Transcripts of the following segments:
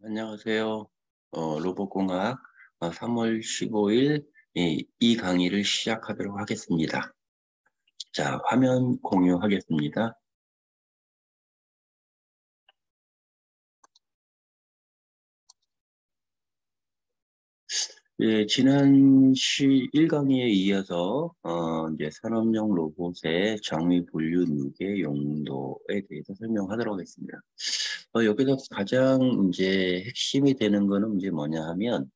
안녕하세요. 로봇공학 3월 15일 이 강의를 시작하도록 하겠습니다. 자, 화면 공유하겠습니다. 예, 지난 1강의에 이어서 이제 산업용 로봇의 정의 분류 누계 용도에 대해서 설명하도록 하겠습니다. 여기서 가장 이제 핵심이 되는 거는 이제 뭐냐 하면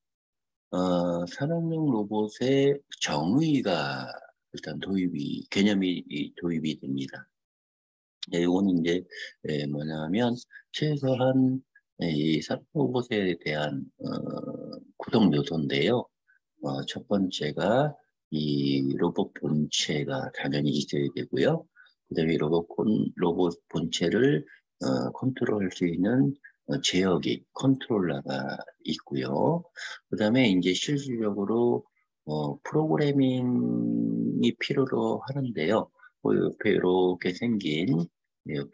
산업용 로봇의 정의가 일단 개념이 도입이 됩니다. 이거는 이제 뭐냐면 최소한 이 산업 로봇에 대한 구성 요소인데요. 첫 번째가 이 로봇 본체가 당연히 있어야 되고요. 그다음에 로봇 본체를 컨트롤할 수 있는 제어기, 컨트롤러가 있고요. 그다음에 이제 실질적으로 프로그래밍이 필요로 하는데요. 옆에 이렇게 생긴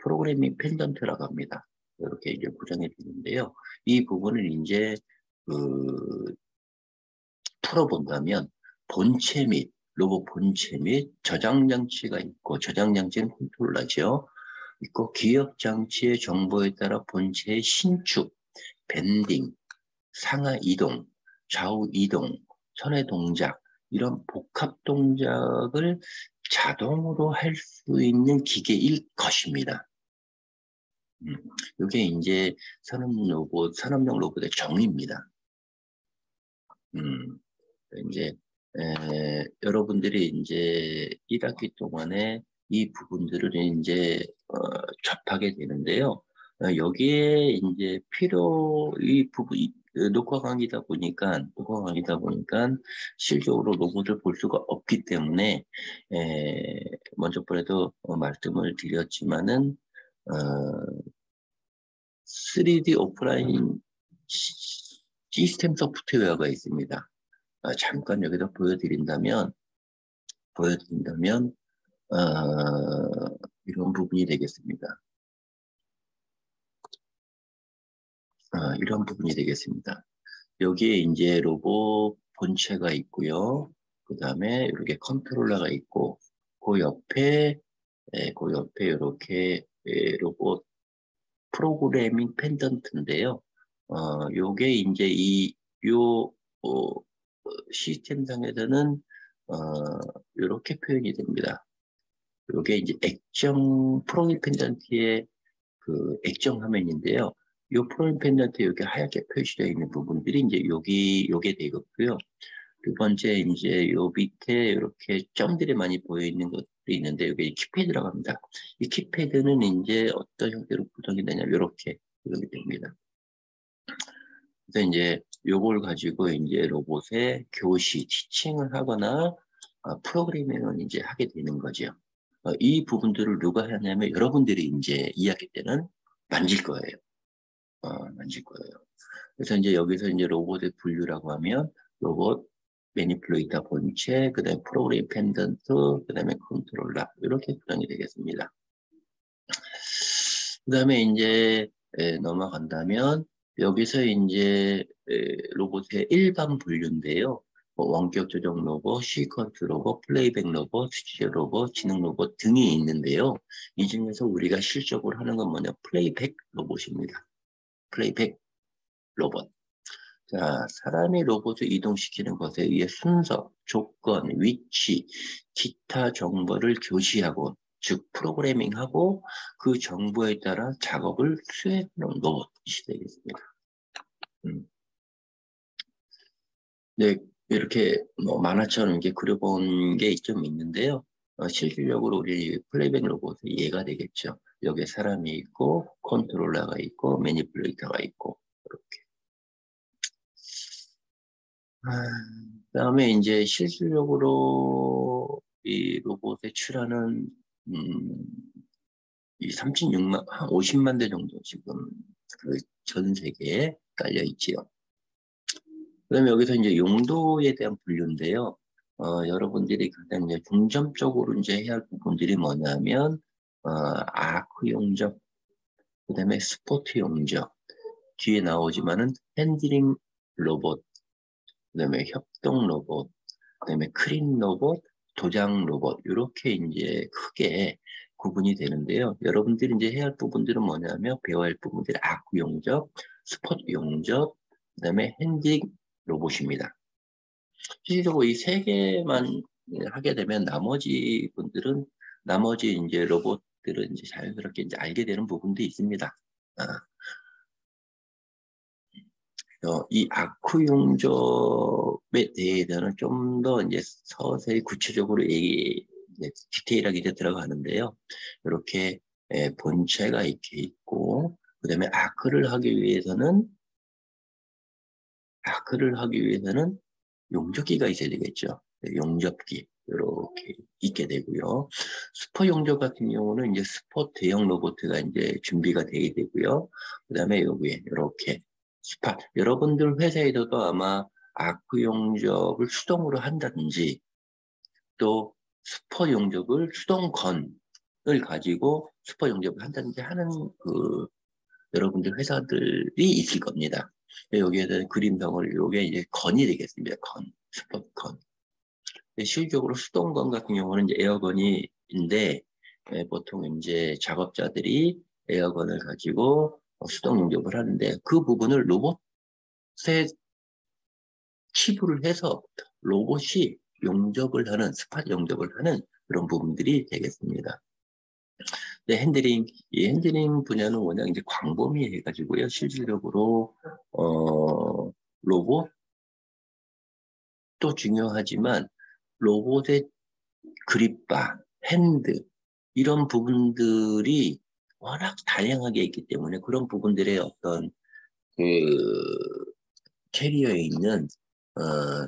프로그래밍 펜던트라고 합니다. 이렇게 이제 구성해 주는데요. 이 부분을 이제 그 풀어본다면 로봇 본체 및 저장 장치가 있고, 저장 장치는 컨트롤러죠. 있고, 기억 장치의 정보에 따라 본체의 신축, 밴딩, 상하 이동, 좌우 이동, 선의 동작, 이런 복합 동작을 자동으로 할 수 있는 기계일 것입니다. 이게 이제 산업용 로봇의 정의입니다. 이제 여러분들이 이제 1학기 동안에 이 부분들을 이제 접하게 되는데요. 여기에 이제 이 부분 녹화 강의다 보니까 실적으로 로봇을 볼 수가 없기 때문에 먼저 번에도 말씀을 드렸지만은 3D 오프라인 시스템 소프트웨어가 있습니다. 잠깐 여기다 보여드린다면, 이런 부분이 되겠습니다. 이런 부분이 되겠습니다. 여기에 이제 로봇 본체가 있고요. 그 다음에 이렇게 컨트롤러가 있고, 그 옆에 이렇게 로봇 프로그래밍 펜던트인데요. 요게 이제 시스템상에서는 이렇게 표현이 됩니다. 이게 이제 프로그래밍 펜던트의 그 액정 화면인데요. 이 프로그래밍 펜던트 여기 하얗게 표시되어 있는 부분들이 이제 요게 되겠고요. 두 번째 이제 요 밑에 이렇게 점들이 많이 보여 있는 것들이 있는데 이게 키패드라고 합니다. 이 키패드는 이제 어떤 형태로 구성이 되냐면 이렇게 구성이 됩니다. 그래서 이제 요걸 가지고 이제 로봇의 티칭을 하거나 프로그래밍을 이제 하게 되는 거죠. 이 부분들을 누가 하냐면 여러분들이 이제 2학기 때는 만질 거예요. 만질 거예요. 그래서 이제 여기서 이제 로봇의 분류라고 하면 로봇, 매니플레이터 본체, 그 다음에 프로그램 펜던트, 그 다음에 컨트롤러 이렇게 구성이 되겠습니다. 그 다음에 이제 넘어간다면 여기서 이제 로봇의 일반 분류인데요. 원격 조정 로봇, 시퀀스 로봇, 플레이백 로봇, 스튜디오 로봇, 지능 로봇 등이 있는데요. 이 중에서 우리가 실적으로 하는 건 뭐냐? 플레이백 로봇입니다. 플레이백 로봇. 자, 사람이 로봇을 이동시키는 것에 의해 순서, 조건, 위치, 기타 정보를 교시하고, 즉 프로그래밍하고 그 정보에 따라 작업을 수행하는 로봇이 되겠습니다. 네, 이렇게 뭐 만화처럼 이렇게 그려본 게 좀 있는데요. 실질적으로 우리 플레이백 로봇은 이해가 되겠죠. 여기에 사람이 있고 컨트롤러가 있고 매니플레이터가 있고 이렇게. 그다음에 이제 실질적으로 이 로봇에 출하는 이 36만 한 50만 대 정도 지금 그 전 세계에 깔려 있지요. 그다음에 여기서 이제 용도에 대한 분류인데요. 여러분들이 가장 이제 중점적으로 이제 해야 할 부분들이 뭐냐면 아크 용접, 그다음에 스포트 용접, 뒤에 나오지만은 핸들링 로봇, 그다음에 협동 로봇, 그다음에 크린 로봇, 도장 로봇 이렇게 이제 크게 구분이 되는데요. 여러분들이 이제 해야 할 부분들은 뭐냐면 배워야 할 부분들이 아크 용접, 스포트 용접, 그다음에 핸딩 로봇입니다. 실질적으로 이 세 개만 하게 되면 나머지 이제 로봇들은 이제 자연스럽게 이제 알게 되는 부분도 있습니다. 이 아크 용접에 대해서는 좀 더 이제 서서히 구체적으로 디테일하게 이제 들어가는데요. 이렇게 본체가 이렇게 있고, 그 다음에 아크를 하기 위해서는 용접기가 있어야 되겠죠. 용접기 이렇게 있게 되고요. 스포 용접 같은 경우는 이제 스포 대형 로봇가 이제 준비가 되게 되고요. 그다음에 여기에 이렇게 여러분들 회사에서도 아마 아크 용접을 수동으로 한다든지 또 스포 용접을 수동건을 가지고 스포 용접을 한다든지 하는 여러분들 회사들이 있을 겁니다. 여기에는 그림상을 요게 이제 건이 되겠습니다. 스포건. 실질적으로 수동건 같은 경우는 이제 에어건인데 보통 이제 작업자들이 에어건을 가지고 수동 용접을 하는데 그 부분을 로봇에 치부를 해서 로봇이 스팟 용접을 하는 그런 부분들이 되겠습니다. 이 핸들링 분야는 워낙 이제 광범위해가지고요. 실질적으로 로봇도 중요하지만 로봇의 그립바, 핸드 이런 부분들이 워낙 다양하게 있기 때문에 그런 부분들의 어떤 캐리어에 있는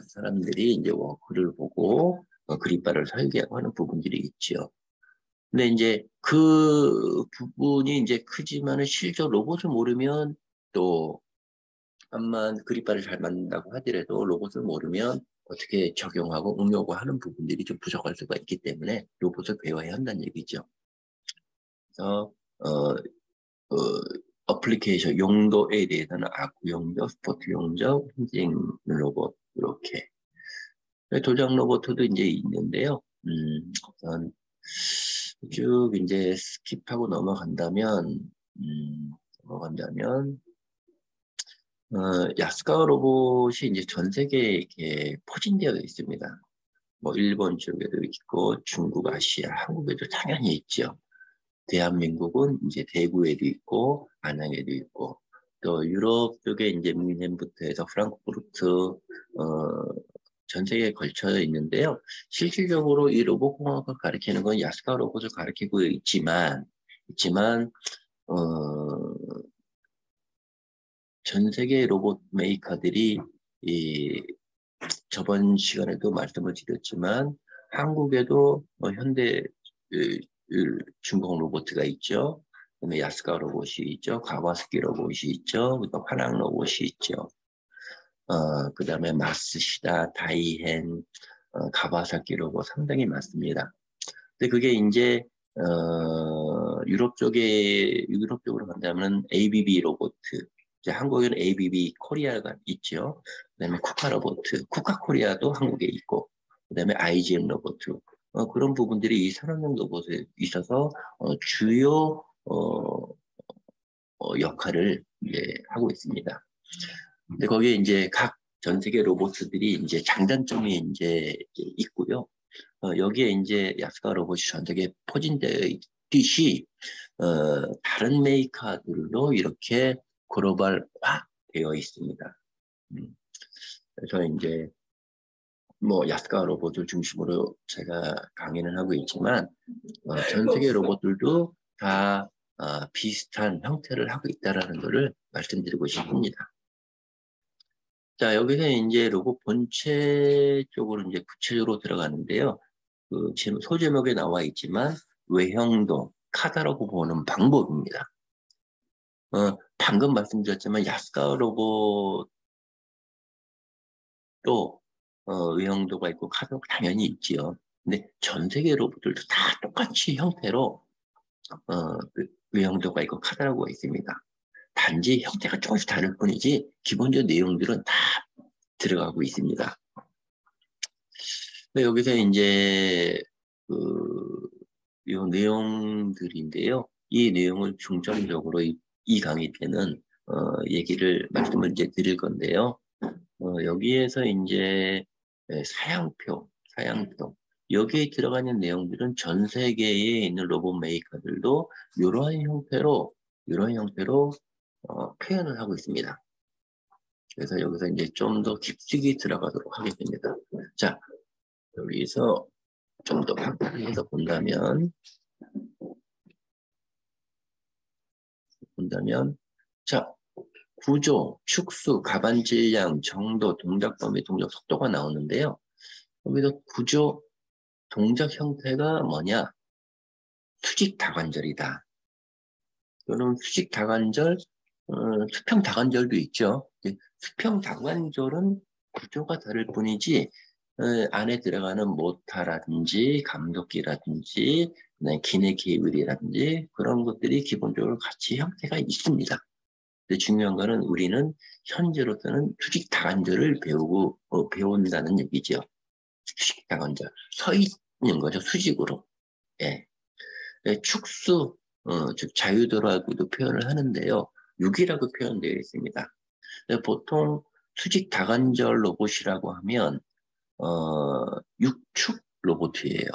사람들이 이제 글을 보고 그립바를 설계하고 하는 부분들이 있죠. 근데 이제 그 부분이 이제 크지만은 실제 로봇을 모르면 또 암만 그립바를 잘 만든다고 하더라도 로봇을 모르면 어떻게 적용하고 응용하는 부분들이 좀 부족할 수가 있기 때문에 로봇을 배워야 한다는 얘기죠. 그래서 어플리케이션 용도에 대해서는 아크 용접, 스포트 용접, 핸딩 로봇 이렇게 도장 로봇도 이제 있는데요. 우선 쭉 이제 스킵하고 넘어간다면 야스카 로봇이 이제 전 세계에 이렇게 포진되어 있습니다. 뭐 일본 쪽에도 있고 중국, 아시아, 한국에도 당연히 있죠. 대한민국은 이제 대구에도 있고 안양에도 있고 또 유럽 쪽에 이제 뮌헨부터 해서 프랑크푸르트 전 세계에 걸쳐 있는데요. 실질적으로 이 로봇공학을 가리키는 건 야스카 로봇을 가리키고 있지만 전 세계 로봇 메이커들이 저번 시간에도 말씀을 드렸지만 한국에도 현대 중공 로봇가 있죠. 그다음에 야스카 로봇이 있죠. 가와스키 로봇이 있죠. 그다음 화랑 로봇이 있죠. 그다음에 마스시다, 다이헨, 가와사키 로봇 상당히 많습니다. 근데 그게 이제 유럽 쪽으로 간다면 ABB 로봇, 이제 한국에는 ABB 코리아가 있죠. 그다음에 쿠카 로봇, 쿠카 코리아도 한국에 있고, 그다음에 IGM 로봇, 그런 부분들이 이 산업용 로봇에 있어서 주요 역할을 이제 하고 있습니다. 근데 거기에 이제 각 전 세계 로봇들이 이제 장단점이 이제 있고요. 여기에 이제 야스카 로봇이 전 세계에 포진되어 있듯이 다른 메이커들도 이렇게 글로벌화 되어 있습니다. 그래서 이제 뭐 야스카 로봇을 중심으로 제가 강의는 하고 있지만 전 세계 로봇들도 다 비슷한 형태를 하고 있다라는 것을 말씀드리고 싶습니다. 자, 여기서 이제 로봇 본체 쪽으로 이제 구체적으로 들어가는데요. 소제목에 나와 있지만 외형도 카다라고 보는 방법입니다. 방금 말씀드렸지만 야스카 로봇도 외형도가 있고 카다가 당연히 있지요. 근데 전 세계 로봇들도 다 똑같이 형태로 외형도가 있고 카다라고 있습니다. 단지 형태가 조금씩 다를 뿐이지 기본적 내용들은 다 들어가고 있습니다. 여기서 이제 이 내용들인데요. 이 내용을 중점적으로 이 강의 때는 말씀을 이제 드릴 건데요. 여기에서 이제 사양표 여기에 들어가는 내용들은 전 세계에 있는 로봇 메이커들도 이러한 형태로 표현을 하고 있습니다. 그래서 여기서 이제 좀 더 깊숙이 들어가도록 하겠습니다. 자, 여기서 좀 더 확대해서 본다면, 자, 구조, 축수, 가반 질량, 정도, 동작 범위, 동작 속도가 나오는데요. 여기서 구조, 동작 형태가 뭐냐? 수직 다관절이다. 또는 수직 다관절, 수평 다관절도 있죠. 수평 다관절은 구조가 다를 뿐이지 안에 들어가는 모터라든지 감독기라든지 기내 케이블이라든지 그런 것들이 기본적으로 같이 형태가 있습니다. 근데 중요한 거는 우리는 현재로서는 수직 다관절을 배운다는 얘기죠. 수직 다관절. 서 있는 거죠. 수직으로. 예. 축수, 즉 자유도라고도 표현을 하는데요. 6이라고 표현되어 있습니다. 보통 수직 다관절 로봇이라고 하면 6축 로봇이에요.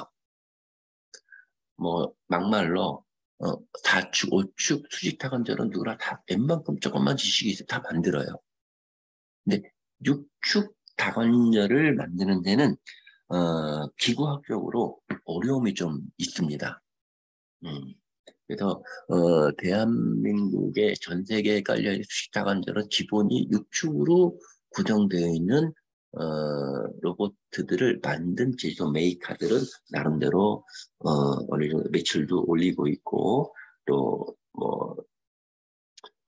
뭐 막말로 4축, 5축 수직 다관절은 누구나 다 웬만큼 조금만 지식이 있어 다 만들어요. 근데 6축 다관절을 만드는 데는 기구학적으로 어려움이 좀 있습니다. 그래서 대한민국의 전 세계에 깔려있는 수직 다관절은 기본이 6축으로 구성되어 있는 로봇들을 만든 제조 메이커들은 나름대로 어느 정도 매출도 올리고 있고 또 뭐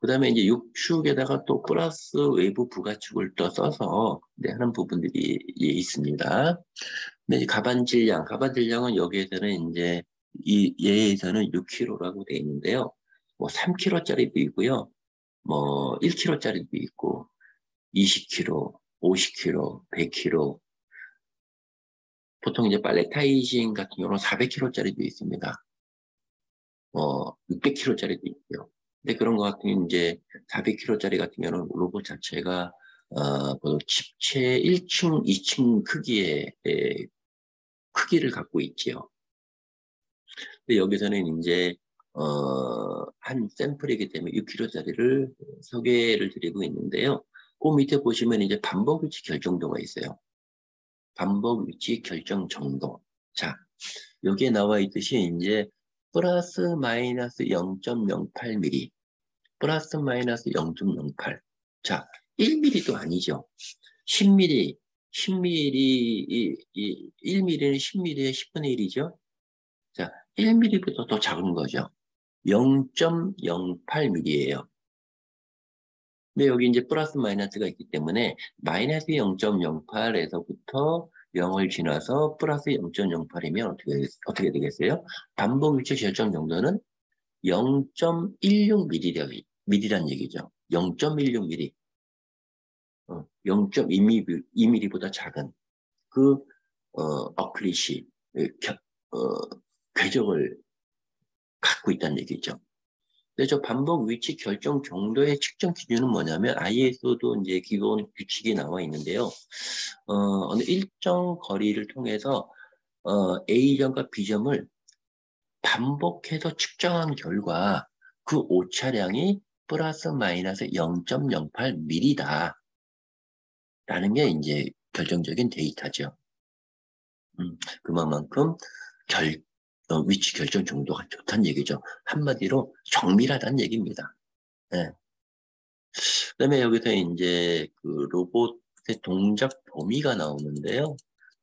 그다음에 이제 6축에다가 또 플러스 외부 부가축을 또 써서 하는 부분들이 있습니다. 근데 가반 질량은 여기에서는 이제 얘에서는 6kg라고 되어 있는데요. 뭐 3kg짜리도 있고요. 뭐 1kg짜리도 있고 20kg, 50kg, 100kg. 보통 이제 팔레타이징 같은 경우는 400kg짜리도 있습니다. 600kg짜리도 있고요. 근데 그런 것 같은 경우는 이제 400kg짜리 같은 경우는 로봇 자체가 집체 1층, 2층 크기를 갖고 있지요. 근데 여기서는 이제 한 샘플이기 때문에 6kg짜리를 소개를 드리고 있는데요. 그 밑에 보시면 이제 반복 위치 결정도가 있어요. 반복 위치 결정 정도. 자, 여기에 나와 있듯이 이제 플러스 마이너스 0.08mm, 플러스 마이너스 0.08. 자, 1mm도 아니죠. 10mm, 1mm는 10mm의 10분의 1이죠. 자, 1mm보다 더 작은 거죠. 0.08mm예요. 근데 여기 이제 플러스 마이너스가 있기 때문에 마이너스 0.08에서부터 0을 지나서 플러스 0.08이면 어떻게 되겠어요? 반복 위치 결정 정도는 0.16mm란 얘기죠. 0.16mm. 0.2mm보다 작은 어크리시, 궤적을 갖고 있다는 얘기죠. 근데 저 반복 위치 결정 정도의 측정 기준은 뭐냐면 ISO도 이제 기본 규칙이 나와 있는데요. 어느 일정 거리를 통해서 A점과 B점을 반복해서 측정한 결과 그 오차량이 플러스 마이너스 0.08mm다. 라는 게 이제 결정적인 데이터죠. 그만큼 위치 결정 정도가 좋다는 얘기죠. 한마디로 정밀하다는 얘기입니다. 네. 그다음에 여기서 이제 그 로봇의 동작 범위가 나오는데요.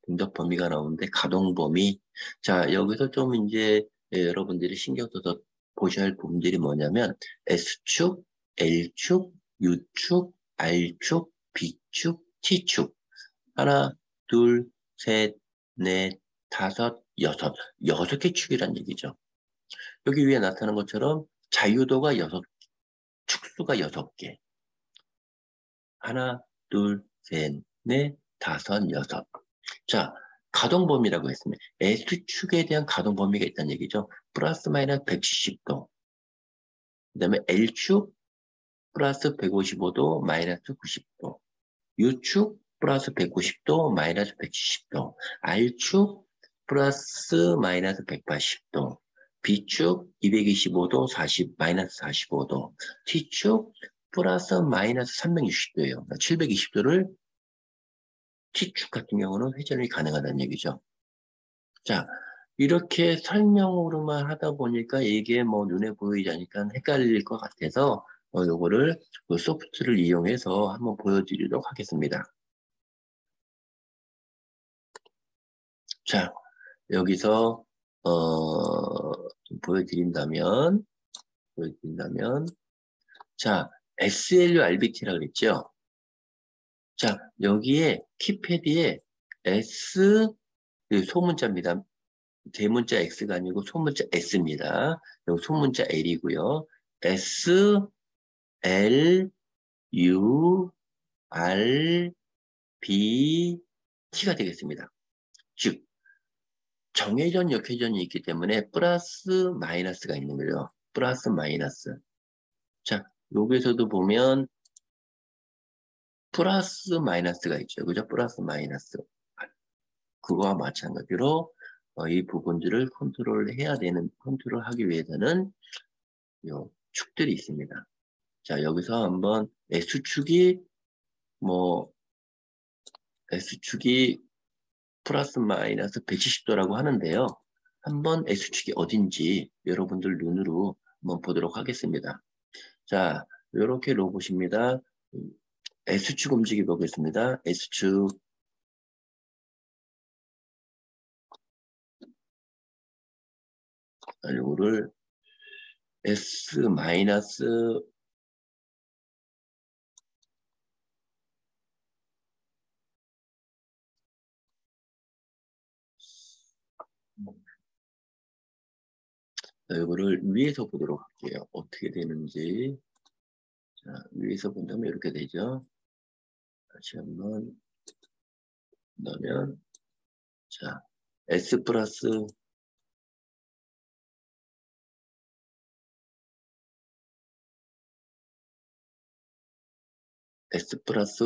동작 범위가 나오는데 가동 범위. 자, 여기서 좀 이제 여러분들이 신경 써서 보셔야 할 부분들이 뭐냐면 S축, L축, U축, R축, B축, T축. 하나, 둘, 셋, 넷, 다섯, 여섯 개 축이란 얘기죠. 여기 위에 나타난 것처럼 자유도가 수가 6개. 하나, 둘, 셋, 넷, 다섯, 여섯. 자, 가동범위라고 했습니다. S축에 대한 가동범위가 있다는 얘기죠. 플러스 마이너스 170도. 그 다음에 L축 플러스 155도 마이너스 90도. U축 플러스 190도 마이너스 170도. R축 플러스 마이너스 180도. B축 225도 마이너스 45도. T축 플러스 마이너스 360도예요. 720도를 T축 같은 경우는 회전이 가능하다는 얘기죠. 자, 이렇게 설명으로만 하다 보니까 이게 뭐 눈에 보이지 않으니까 헷갈릴 것 같아서 요거를 그 소프트를 이용해서 한번 보여드리도록 하겠습니다. 자, 여기서 좀 보여드린다면 자, SLU RBT라고 그랬죠? 자, 여기에 키패드에 S 소문자입니다. 대문자 X가 아니고 소문자 S입니다. 여기 소문자 L이고요. S, L, U, R, B, T가 되겠습니다. 즉, 정회전, 역회전이 있기 때문에 플러스, 마이너스가 있는 거죠. 플러스, 마이너스. 자, 여기서도 보면 플러스, 마이너스가 있죠. 그죠? 플러스, 마이너스. 그거와 마찬가지로 이 부분들을 컨트롤하기 위해서는 요 축들이 있습니다. 자, 여기서 한번 S축이 플러스 마이너스 170도라고 하는데요. 한번 S축이 어딘지 여러분들 눈으로 한번 보도록 하겠습니다. 자, 이렇게 로봇입니다. S축 움직여 보겠습니다. S축. 요거를 S 마이너스 이거를 위에서 보도록 할게요. 어떻게 되는지. 자, 위에서 본다면 이렇게 되죠. 다시 한번 넣으면 자, S 플러스 S 플러스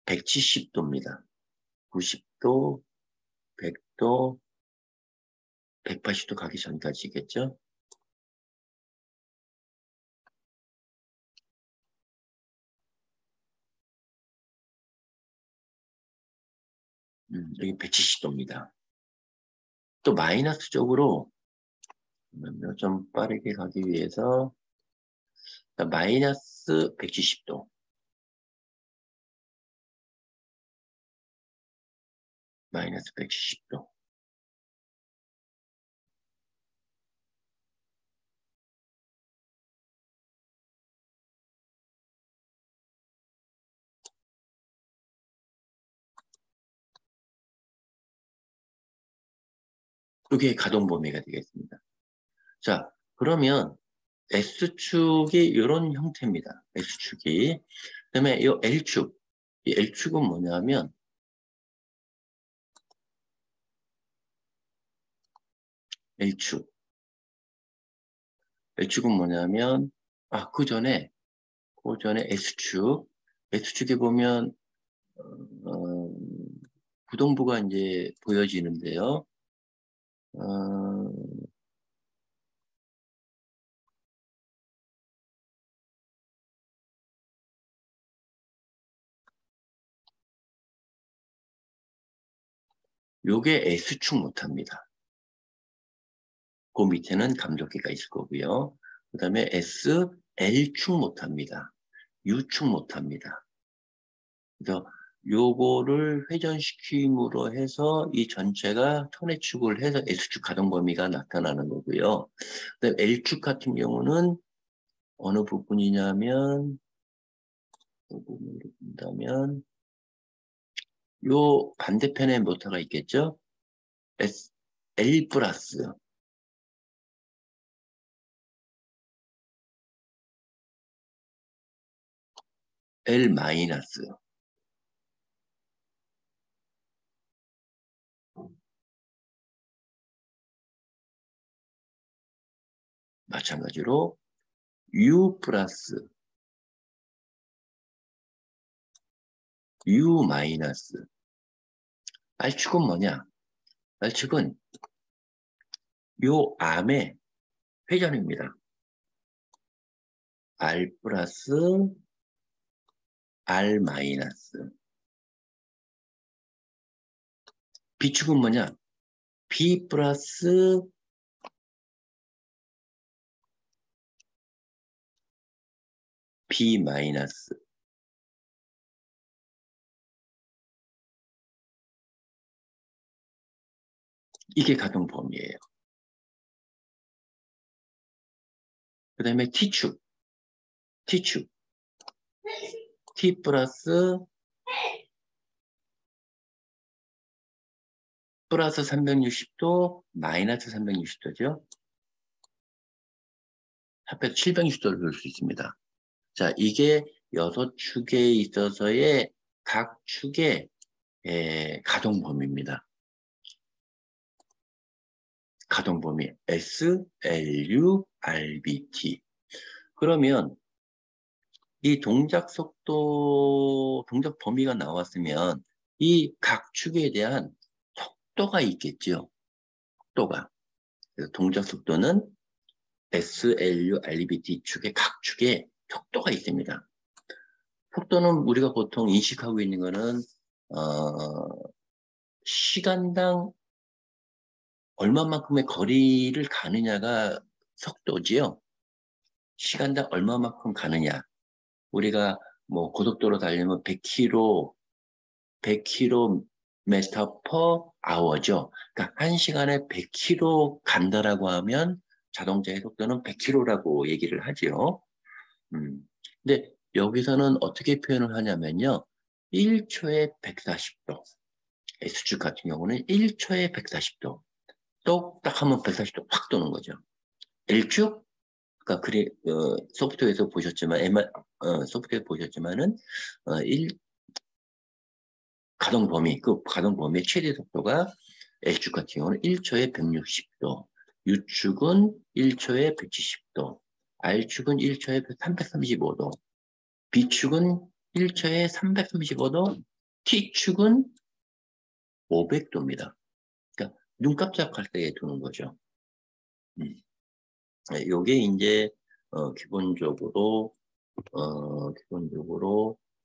170도입니다. 90도, 100도, 180도 가기 전까지겠죠? 여기 170도입니다. 또 마이너스 쪽으로 좀 빠르게 가기 위해서 마이너스 170도. 마이너스 170도. 이게 가동 범위가 되겠습니다. 자, 그러면 S축이 이런 형태입니다. S축이. 그 다음에 이 L축. 이 L축은 뭐냐면 L축. L축은 뭐냐면 그 전에 S축. S축에 보면 어, 구동부가 이제 보여지는데요. 요게 S축 못합니다. 그 밑에는 감속기가 있을 거고요. 그 다음에 S, L축 못합니다. U축 못합니다. 그래서 요거를 회전시킴으로 해서 이 전체가 선회축을 해서 S축 가동 범위가 나타나는 거고요. 그다음에 L축 같은 경우는 어느 부분이냐면 이 부분으로 본다면 요 반대편에 모터가 있겠죠? L 플러스 L 마이너스. 마찬가지로 U 플러스 U 마이너스. R축은 뭐냐? R축은 요 암의 회전입니다. R 플러스 R 마이너스. B축은 뭐냐? B 플러스 B 마이너스. 이게 가동범위예요. 그 다음에 T축. T 플러스 360도 마이너스 360도죠. 합해서 760도를 볼 수 있습니다. 자, 이게 6축에 있어서의 각 축의 가동범위입니다. 가동범위 S, L, U, R, B, T. 그러면 이 동작 속도, 동작 범위가 나왔으면 이 각 축에 대한 속도가 있겠죠. 속도가. 그래서 동작 속도는 S, L, U, R, B, T 축의 각 축에 속도가 있습니다. 속도는 우리가 보통 인식하고 있는 거는 시간당 얼마만큼의 거리를 가느냐가 속도지요. 시간당 얼마만큼 가느냐. 우리가 뭐 고속도로 달리면 100km per hour죠. 그러니까 1시간에 100km 간다라고 하면 자동차의 속도는 100km라고 얘기를 하죠. 근데 여기서는 어떻게 표현을 하냐면요. 1초에 140도. S축 같은 경우는 1초에 140도. 똑딱 하면 140도 확 도는 거죠. L축? 그러니까 소프트웨어에서 보셨지만, 소프트웨어 보셨지만은, 그 가동 범위의 최대 속도가 L축 같은 경우는 1초에 160도, U축은 1초에 170도, R축은 1초에 335도, B축은 1초에 335도, T축은 500도입니다. 그러니까 눈 깜짝할 때에 도는 거죠. 요게 이제 기본적으로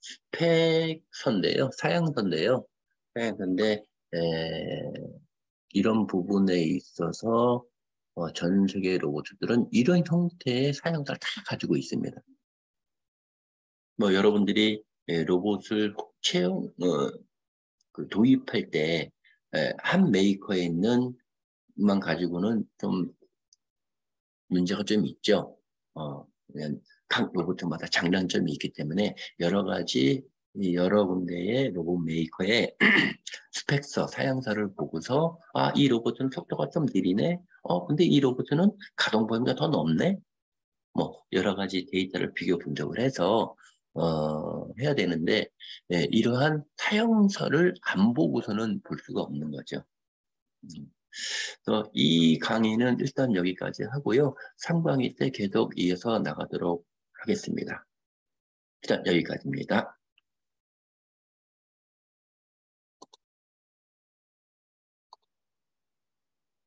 스펙선인데요. 사양선인데요. 사양선인데 이런 부분에 있어서 전 세계 로봇들은 이런 형태의 사양선을 다 가지고 있습니다. 뭐 여러분들이 로봇을 도입할 때 한 메이커에 있는 만 가지고는 좀 문제가 좀 있죠. 각 로봇마다 장단점이 있기 때문에 여러 군데의 로봇 메이커의 스펙서, 사양서를 보고서 이 로봇은 속도가 좀 느리네. 근데 이 로봇은 가동 범위가 더 넓네. 뭐 여러 가지 데이터를 비교 분석을 해서 해야 되는데 이러한 사용서를 안 보고서는 볼 수가 없는 거죠. 그래서 이 강의는 일단 여기까지 하고요. 3강의 때 계속 이어서 나가도록 하겠습니다. 일단 여기까지입니다.